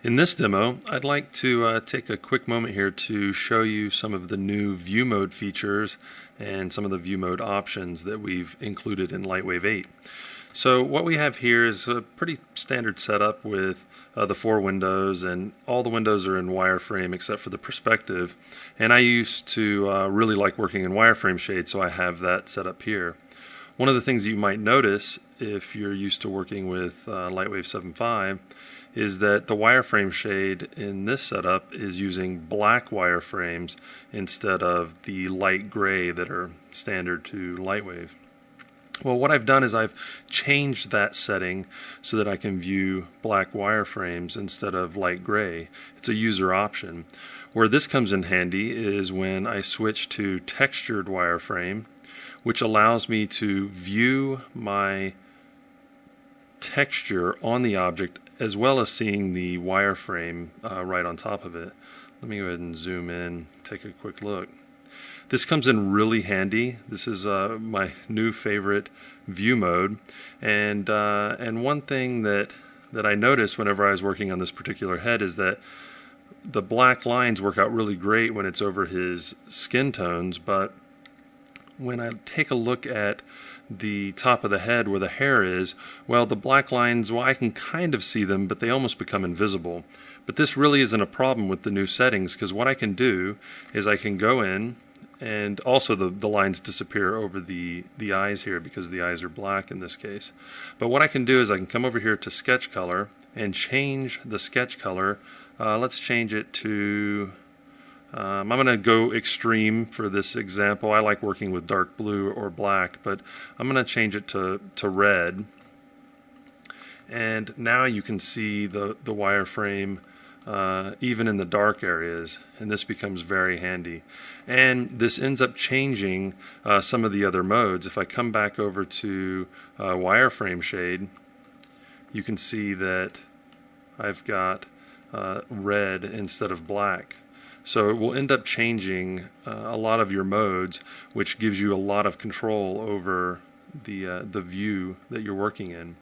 In this demo, I'd like to take a quick moment here to show you some of the new view mode features and some of the view mode options that we've included in LightWave 8. So what we have here is a pretty standard setup with the 4 windows, and all the windows are in wireframe except for the perspective. And I used to really like working in wireframe shade, so I have that set up here. One of the things you might notice if you're used to working with LightWave 7.5 is that the wireframe shade in this setup is using black wireframes instead of the light gray that are standard to LightWave. Well, what I've done is I've changed that setting so that I can view black wireframes instead of light gray. It's a user option. Where this comes in handy is when I switch to textured wireframe, which allows me to view my texture on the object as well as seeing the wireframe right on top of it. Let me go ahead and zoom in, take a quick look. This comes in really handy. This is my new favorite view mode, and one thing that I noticed whenever I was working on this particular head is that the black lines work out really great when it's over his skin tones, but when I take a look at the top of the head where the hair is, well, the black lines, well, I can kind of see them, but they almost become invisible. But this really isn't a problem with the new settings, because what I can do is I can go in, and also the lines disappear over the eyes here because the eyes are black in this case. But what I can do is I can come over here to sketch color and change the sketch color. Let's change it to I'm going to go extreme for this example. I like working with dark blue or black, but I'm going to change it to red. And now you can see the wireframe even in the dark areas, and this becomes very handy. And this ends up changing some of the other modes. If I come back over to wireframe shade, you can see that I've got red instead of black. So it will end up changing a lot of your modes, which gives you a lot of control over the view that you're working in.